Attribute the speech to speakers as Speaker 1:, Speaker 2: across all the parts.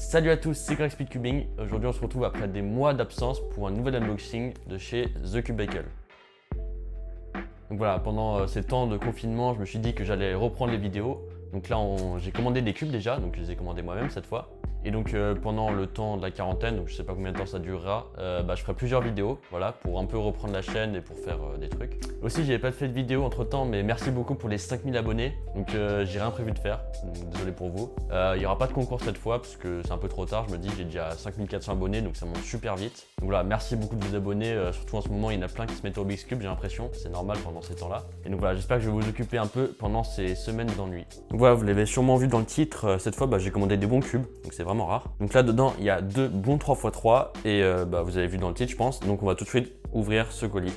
Speaker 1: Salut à tous, c'est Greg Speedcubing. Aujourd'hui on se retrouve après des mois d'absence pour un nouvel unboxing de chez The Cubicle. Donc voilà, pendant ces temps de confinement, je me suis dit que j'allais reprendre les vidéos. Donc là j'ai commandé des cubes déjà, donc je les ai commandés moi-même cette fois. Et donc pendant le temps de la quarantaine, donc je sais pas combien de temps ça durera, je ferai plusieurs vidéos, voilà, pour un peu reprendre la chaîne et pour faire des trucs. Aussi j'avais pas fait de vidéo entre temps, mais merci beaucoup pour les 5000 abonnés, donc j'ai rien prévu de faire, donc désolé pour vous. Il n'y aura pas de concours cette fois parce que c'est un peu trop tard, je me dis j'ai déjà 5400 abonnés, donc ça monte super vite. Donc voilà, merci beaucoup de vous abonner, surtout en ce moment il y en a plein qui se mettent au Rubik's Cube, j'ai l'impression, c'est normal pendant ces temps-là. Et donc voilà, j'espère que je vais vous occuper un peu pendant ces semaines d'ennui. Donc voilà, vous l'avez sûrement vu dans le titre, cette fois j'ai commandé des bons cubes, donc c'est vraiment rare. Donc là dedans il y a deux bons 3x3 et vous avez vu dans le titre je pense, donc on va tout de suite ouvrir ce colis.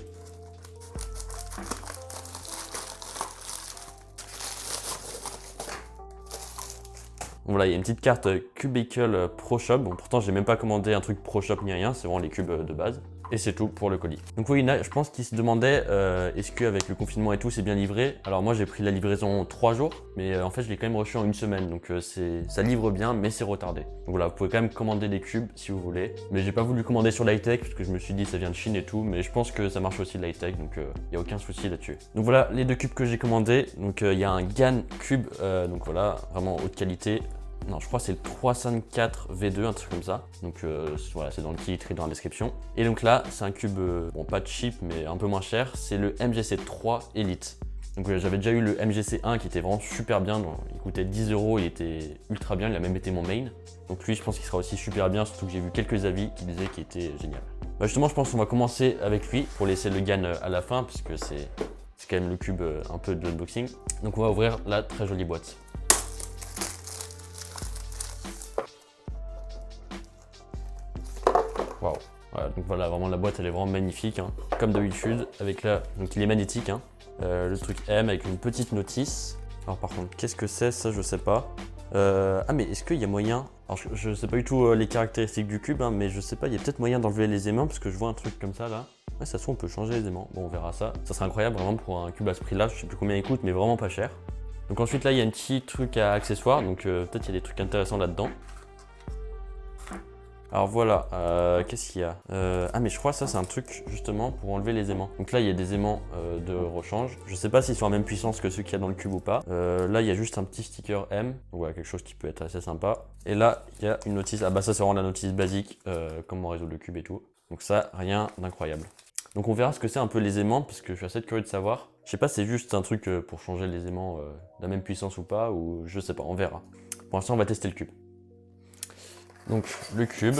Speaker 1: Voilà, il y a une petite carte Cubicle Pro Shop. Bon, pourtant, j'ai même pas commandé un truc Pro Shop ni rien, c'est vraiment les cubes de base. Et c'est tout pour le colis. Donc oui, je pense qu'il se demandait est-ce qu'avec le confinement et tout, c'est bien livré. Alors moi, j'ai pris la livraison 3 jours, mais en fait, je l'ai quand même reçu en une semaine. Donc ça livre bien, mais c'est retardé. Donc voilà, vous pouvez quand même commander des cubes si vous voulez. Mais j'ai pas voulu commander sur Lightech parce que je me suis dit ça vient de Chine et tout. Mais je pense que ça marche aussi de Lightech, donc il n'y a aucun souci là-dessus. Donc voilà, les deux cubes que j'ai commandés. Donc il y a un GAN Cube, donc voilà, vraiment haute qualité. Non, je crois que c'est le 354 V2, un truc comme ça. Donc voilà, c'est dans le titre et dans la description. Et donc là, c'est un cube, bon pas cheap, mais un peu moins cher. C'est le MGC3 Elite. Donc j'avais déjà eu le MGC1 qui était vraiment super bien. Donc, il coûtait 10 €, il était ultra bien, il a même été mon main. Donc lui, je pense qu'il sera aussi super bien, surtout que j'ai vu quelques avis qui disaient qu'il était génial. Justement, je pense qu'on va commencer avec lui pour laisser le GAN à la fin, puisque c'est quand même le cube un peu de l'unboxing. Donc on va ouvrir la très jolie boîte. Waouh. Voilà, donc voilà, vraiment la boîte elle est vraiment magnifique, hein. Comme d'habitude, avec là, donc il est magnétique, hein. Le truc M avec une petite notice. Alors par contre, qu'est-ce que c'est ça, je sais pas. Ah mais est-ce qu'il y a moyen, alors je sais pas du tout les caractéristiques du cube, hein, mais je sais pas, il y a peut-être moyen d'enlever les aimants parce que je vois un truc comme ça là. Ouais, ça se trouve on peut changer les aimants, bon on verra ça. Ça serait incroyable vraiment pour un cube à ce prix là, je sais plus combien il coûte mais vraiment pas cher. Donc ensuite là il y a un petit truc à accessoires, donc peut-être il y a des trucs intéressants là-dedans. Alors voilà, qu'est-ce qu'il y a ah mais je crois que ça c'est un truc justement pour enlever les aimants. Donc là il y a des aimants de rechange. Je sais pas s'ils sont en même puissance que ceux qu'il y a dans le cube ou pas. Là il y a juste un petit sticker M. Donc voilà, quelque chose qui peut être assez sympa. Et là il y a une notice, ah bah ça c'est vraiment la notice basique, comment résoudre le cube et tout. Donc ça, rien d'incroyable. Donc on verra ce que c'est un peu les aimants parce que je suis assez curieux de savoir. Je sais pas si c'est juste un truc pour changer les aimants de la même puissance ou pas, ou je sais pas, on verra. Pour l'instant on va tester le cube. Donc le cube,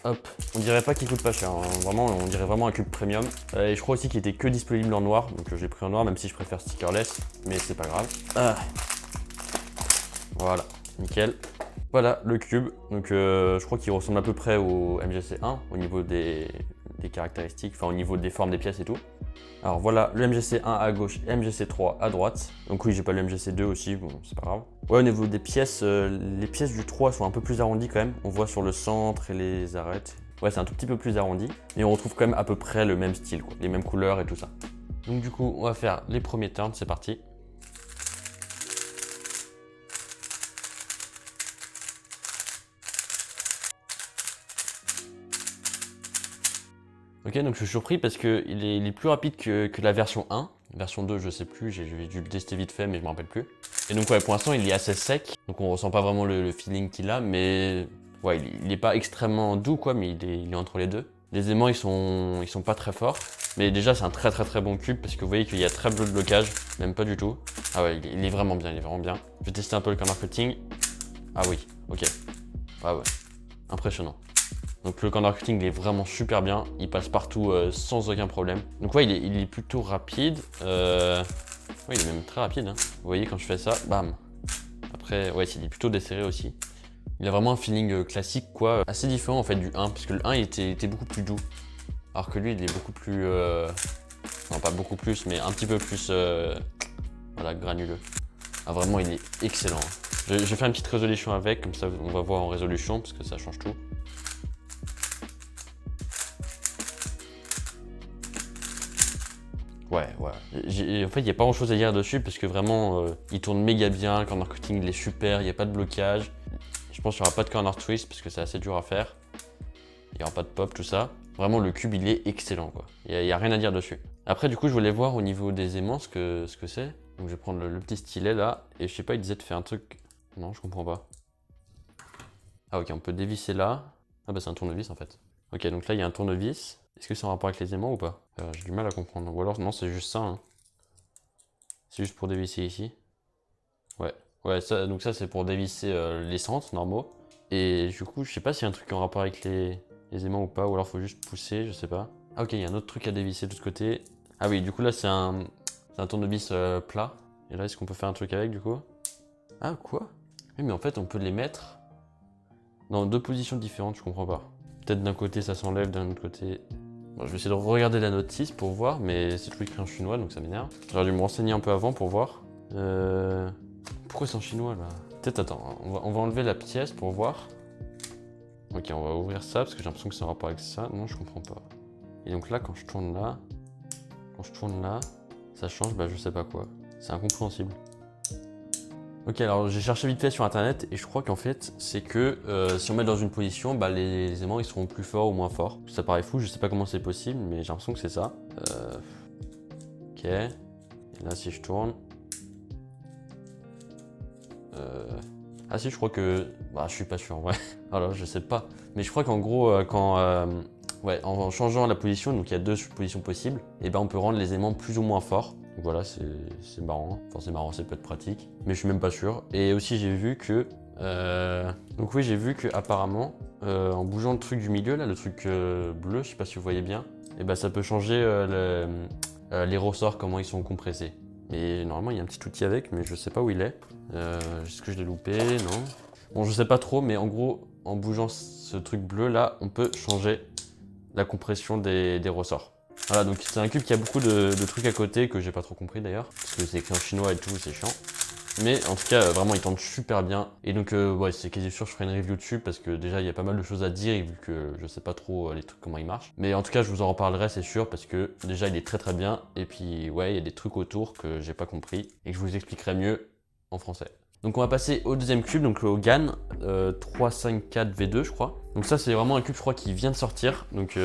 Speaker 1: hop, on dirait pas qu'il coûte pas cher, hein. Vraiment, on dirait vraiment un cube premium. Et je crois aussi qu'il était que disponible en noir, donc j'ai pris en noir même si je préfère stickerless, mais c'est pas grave. Voilà, nickel. Voilà le cube, donc je crois qu'il ressemble à peu près au MGC1 au niveau des caractéristiques, enfin au niveau des formes des pièces et tout. Alors voilà le MGC1 à gauche et MGC3 à droite. Donc oui, j'ai pas le MGC2 aussi, bon c'est pas grave. Ouais, au niveau des pièces, les pièces du 3 sont un peu plus arrondies quand même. On voit sur le centre et les arêtes. Ouais, c'est un tout petit peu plus arrondi. Et on retrouve quand même à peu près le même style, quoi, les mêmes couleurs et tout ça. Donc du coup, on va faire les premiers turns, c'est parti. Ok, donc je suis surpris parce qu'il est plus rapide que la version 1. Version 2, je sais plus, j'ai dû le tester vite fait, mais je me rappelle plus. Et donc ouais, pour l'instant, il est assez sec, donc on ressent pas vraiment le feeling qu'il a, mais ouais, il est pas extrêmement doux, quoi, mais il est entre les deux. Les aimants, ils sont pas très forts, mais déjà, c'est un très bon cube parce que vous voyez qu'il y a très peu de blocage, même pas du tout. Ah ouais, il est vraiment bien, il est vraiment bien. Je vais tester un peu le corner cutting. Ah oui, ok. Ah ouais, impressionnant. Donc le corner cutting il est vraiment super bien, il passe partout sans aucun problème. Donc ouais, il est plutôt rapide, ouais, il est même très rapide, hein. Vous voyez quand je fais ça, bam. Après, ouais, il est plutôt desserré aussi. Il a vraiment un feeling classique quoi, assez différent en fait du 1, puisque le 1 il était beaucoup plus doux. Alors que lui il est beaucoup plus, non pas beaucoup plus, mais un petit peu plus, voilà, granuleux. Ah vraiment il est excellent, hein. Je vais faire une petite résolution avec, comme ça on va voir en résolution, parce que ça change tout. Ouais. En fait, il n'y a pas grand chose à dire dessus parce que vraiment, il tourne méga bien. Le corner cutting, il est super, il n'y a pas de blocage. pense qu'il n'y aura pas de corner twist parce que c'est assez dur à faire. Il n'y aura pas de pop, tout ça. Vraiment, le cube, il est excellent, quoi. Il n'y a rien à dire dessus. Après, du coup, je voulais voir au niveau des aimants ce que c'est. Donc, je vais prendre le petit stylet, là. Et je sais pas, il disait de faire un truc... Non, je comprends pas. Ah, ok, on peut dévisser là. Ah, bah, c'est un tournevis, en fait. Ok, donc là, il y a un tournevis. Est-ce que c'est en rapport avec les aimants ou pas? J'ai du mal à comprendre. Ou alors, non, c'est juste ça, hein. C'est juste pour dévisser ici. Ouais. Ouais, ça, donc ça, c'est pour dévisser les centres normaux. Et du coup, je sais pas s'il y a un truc en rapport avec les aimants ou pas, ou alors faut juste pousser, je sais pas. Ah ok, il y a un autre truc à dévisser de l'autre côté. Ah oui, du coup là c'est un tournevis plat. Et là, est-ce qu'on peut faire un truc avec du coup? Ah quoi? Oui, mais en fait on peut les mettre dans deux positions différentes, je comprends pas. Peut-être d'un côté ça s'enlève, d'un autre côté... Bon, je vais essayer de regarder la notice pour voir, mais c'est tout écrit en chinois donc ça m'énerve. J'aurais dû me renseigner un peu avant pour voir. Pourquoi c'est en chinois là? Peut-être, attends, on va enlever la pièce pour voir. Ok, on va ouvrir ça parce que j'ai l'impression que c'est en rapport avec ça. Non, je comprends pas. Et donc là, quand je tourne là, ça change, bah je sais pas quoi. C'est incompréhensible. Ok, alors j'ai cherché vite fait sur internet et je crois qu'en fait, c'est que si on met dans une position, bah les aimants ils seront plus forts ou moins forts. Ça paraît fou, je sais pas comment c'est possible, mais j'ai l'impression que c'est ça. Ok. Et là, si je tourne. Ah si, je crois que... Bah, je suis pas sûr, ouais. Alors, je sais pas. Mais je crois qu'en gros, ouais, en changeant la position, donc il y a deux positions possibles, et ben on peut rendre les aimants plus ou moins forts. Donc voilà, c'est marrant. Enfin, c'est marrant, ça peut être pratique. Mais je suis même pas sûr. Et aussi, j'ai vu que... Donc oui, j'ai vu que apparemment, en bougeant le truc du milieu, là, le truc bleu, je sais pas si vous voyez bien, et ben ça peut changer les ressorts, comment ils sont compressés. Et normalement, il y a un petit outil avec, mais je sais pas où il est. Est-ce que je l'ai loupé? Non. Bon, je sais pas trop, mais en gros, en bougeant ce truc bleu là, on peut changer la compression des ressorts. Voilà, donc c'est un cube qui a beaucoup de trucs à côté que j'ai pas trop compris d'ailleurs, parce que c'est écrit en chinois et tout, c'est chiant. Mais en tout cas, vraiment, il tente super bien. Et donc, ouais, c'est quasi sûr que je ferai une review dessus parce que déjà, il y a pas mal de choses à dire vu que je sais pas trop les trucs, comment ils marchent. Mais en tout cas, je vous en reparlerai, c'est sûr, parce que déjà, il est très très bien. Et puis, ouais, il y a des trucs autour que j'ai pas compris et que je vous expliquerai mieux en français. Donc on va passer au deuxième cube, donc au GAN 354V2 je crois. Donc ça c'est vraiment un cube je crois qui vient de sortir. Donc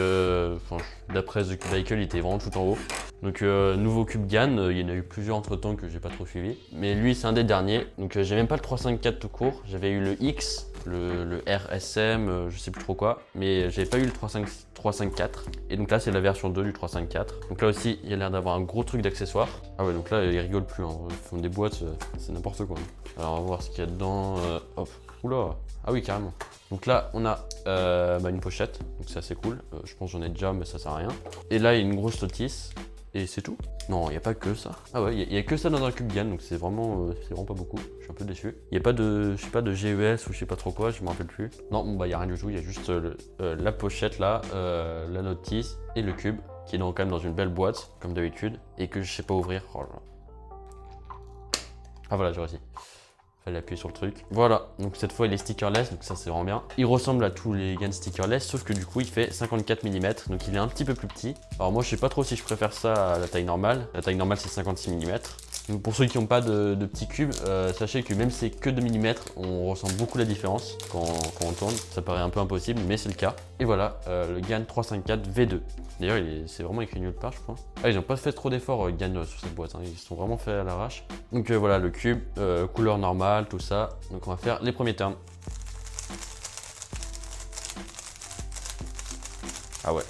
Speaker 1: d'après The Cubicle il était vraiment tout en haut. Donc nouveau cube GAN, il y en a eu plusieurs entre temps que j'ai pas trop suivi. Mais lui c'est un des derniers. Donc j'ai même pas le 354 tout court, j'avais eu le X, le RSM, je sais plus trop quoi. Mais j'avais pas eu le 354. Et donc là c'est la version 2 du 354. Donc là aussi il y a l'air d'avoir un gros truc d'accessoires. Ah ouais donc là ils rigolent plus, hein. Ils font des boîtes, c'est n'importe quoi. Alors on va voir ce qu'il y a dedans. Hop. Oula. Ah oui carrément. Donc là on a une pochette, donc c'est assez cool. Je pense que j'en ai déjà mais ça sert à rien. Et là il y a une grosse notice. Et c'est tout? Non, il n'y a pas que ça. Ah ouais, il n'y a que ça dans un cube GAN, donc c'est vraiment pas beaucoup. Je suis un peu déçu. Il n'y a pas de, je sais pas, de GES ou je sais pas trop quoi, je me rappelle plus. Non, bon bah il n'y a rien du tout, il y a juste la pochette là, la notice et le cube qui est quand même dans une belle boîte, comme d'habitude, et que je sais pas ouvrir. Oh là là. Ah voilà, j'ai réussi. Fallait appuyer sur le truc. Voilà, donc cette fois il est stickerless, donc ça c'est vraiment bien. Il ressemble à tous les GAN stickerless, sauf que du coup il fait 54 mm, donc il est un petit peu plus petit. Alors moi je sais pas trop si je préfère ça à la taille normale. La taille normale c'est 56 mm. Donc pour ceux qui n'ont pas de petits cubes, sachez que même si c'est que 2 mm, on ressent beaucoup la différence quand on tourne. Ça paraît un peu impossible, mais c'est le cas. Et voilà, le GAN 354 V2. D'ailleurs, c'est vraiment écrit nulle part, je crois. Ah, ils n'ont pas fait trop d'efforts, GAN, sur cette boîte. Hein. Ils se sont vraiment fait à l'arrache. Donc voilà, le cube, couleur normale, tout ça. Donc on va faire les premiers turns. Ah ouais.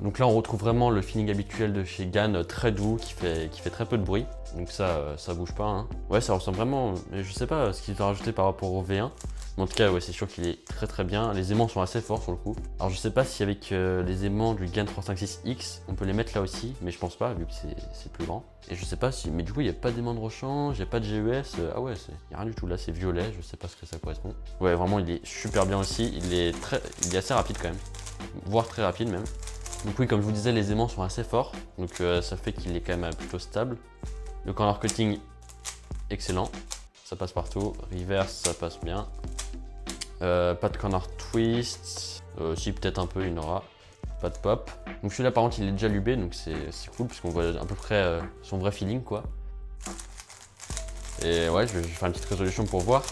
Speaker 1: Donc là, on retrouve vraiment le feeling habituel de chez GAN, très doux, qui fait très peu de bruit. Donc ça bouge pas. Hein. Ouais, ça ressemble vraiment, mais je sais pas ce qu'ils ont rajouté par rapport au V1. Mais en tout cas, ouais, c'est sûr qu'il est très très bien. Les aimants sont assez forts sur le coup. Alors je sais pas si avec les aimants du GAN 356X, on peut les mettre là aussi, mais je pense pas, vu que c'est plus grand. Et je sais pas si, mais du coup, il n'y a pas d'aimant de rechange, il n'y a pas de GES. Ah ouais, il n'y a rien du tout. Là, c'est violet, je sais pas ce que ça correspond. Ouais, vraiment, il est super bien aussi. Il est assez rapide quand même, voire très rapide même. Donc oui, comme je vous disais, les aimants sont assez forts, donc ça fait qu'il est quand même plutôt stable. Le corner cutting, excellent, ça passe partout. Reverse, ça passe bien. Pas de corner twist, si peut-être un peu, il y en aura. Pas de pop. Donc celui-là par contre il est déjà lubé, donc c'est cool puisqu'on voit à peu près son vrai feeling quoi. Et ouais, je vais faire une petite résolution pour voir.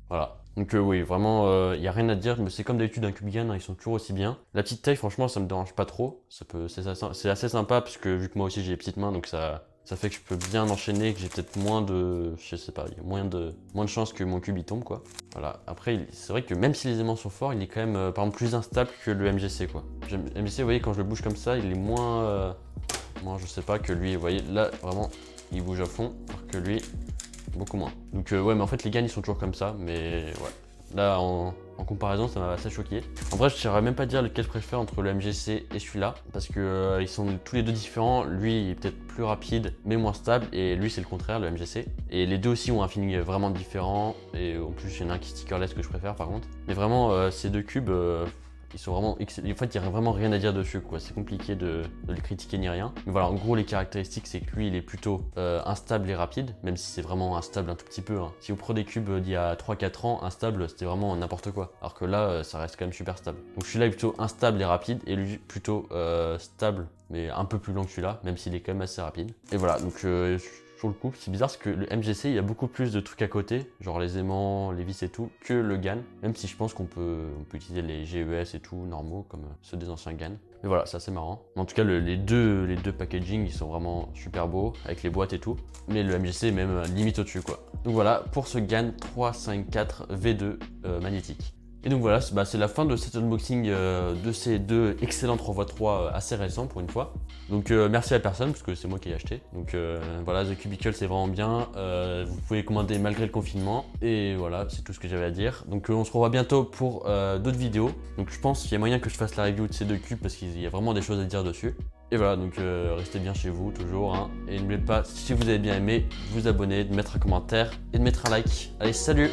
Speaker 1: Voilà. Donc oui, vraiment, il n'y a rien à dire, mais c'est comme d'habitude un Cubigan, hein, ils sont toujours aussi bien. La petite taille, franchement, ça me dérange pas trop. C'est assez sympa, parce que vu que moi aussi j'ai les petites mains, donc ça fait que je peux bien enchaîner, que j'ai peut-être moins de... Je sais pas, il y a moins de chances que mon cube il tombe, quoi. Voilà. Après, c'est vrai que même si les aimants sont forts, il est quand même, par exemple, plus instable que le MGC, quoi. Le MGC, vous voyez, quand je le bouge comme ça, il est moins... je sais pas, que lui, vous voyez, là, vraiment, il bouge à fond, alors que lui... beaucoup moins. Donc ouais, mais en fait les GAN ils sont toujours comme ça, mais ouais. Là en comparaison ça m'a assez choqué. En vrai je ne saurais même pas dire lequel je préfère entre le MGC et celui-là, parce que ils sont tous les deux différents. Lui il est peut-être plus rapide mais moins stable, et lui c'est le contraire, le MGC. Et les deux aussi ont un feeling vraiment différent, et en plus il y en a un qui est stickerless que je préfère par contre. Mais vraiment ces deux cubes... ils sont vraiment excellents. En fait, il n'y a vraiment rien à dire dessus, quoi. C'est compliqué de les critiquer ni rien. Mais voilà, en gros, les caractéristiques, c'est que lui, il est plutôt instable et rapide, même si c'est vraiment instable un tout petit peu, hein. Si vous prenez des cubes d'il y a 3-4 ans, instable, c'était vraiment n'importe quoi. Alors que là, ça reste quand même super stable. Donc celui-là est plutôt instable et rapide, et lui plutôt stable, mais un peu plus long que celui-là, même s'il est quand même assez rapide. Et voilà, donc sur le coup, c'est bizarre parce que le MGC, il y a beaucoup plus de trucs à côté, genre les aimants, les vis et tout, que le GAN. Même si je pense qu'on peut utiliser les GES et tout, normaux, comme ceux des anciens GAN. Mais voilà, c'est assez marrant. En tout cas, les deux packaging, ils sont vraiment super beaux, avec les boîtes et tout. Mais le MGC est même limite au-dessus, quoi. Donc voilà, pour ce GAN 354 V2 magnétique. Et donc voilà, c'est la fin de cet unboxing de ces deux excellents 3x3 assez récents pour une fois. Donc merci à personne parce que c'est moi qui ai acheté. Donc voilà, The Cubicle c'est vraiment bien. Vous pouvez commander malgré le confinement. Et voilà, c'est tout ce que j'avais à dire. Donc on se revoit bientôt pour d'autres vidéos. Donc je pense qu'il y a moyen que je fasse la review de ces deux cubes parce qu'il y a vraiment des choses à dire dessus. Et voilà, donc restez bien chez vous toujours, hein. Et n'oubliez pas, si vous avez bien aimé, de vous abonner, de mettre un commentaire et de mettre un like. Allez, salut!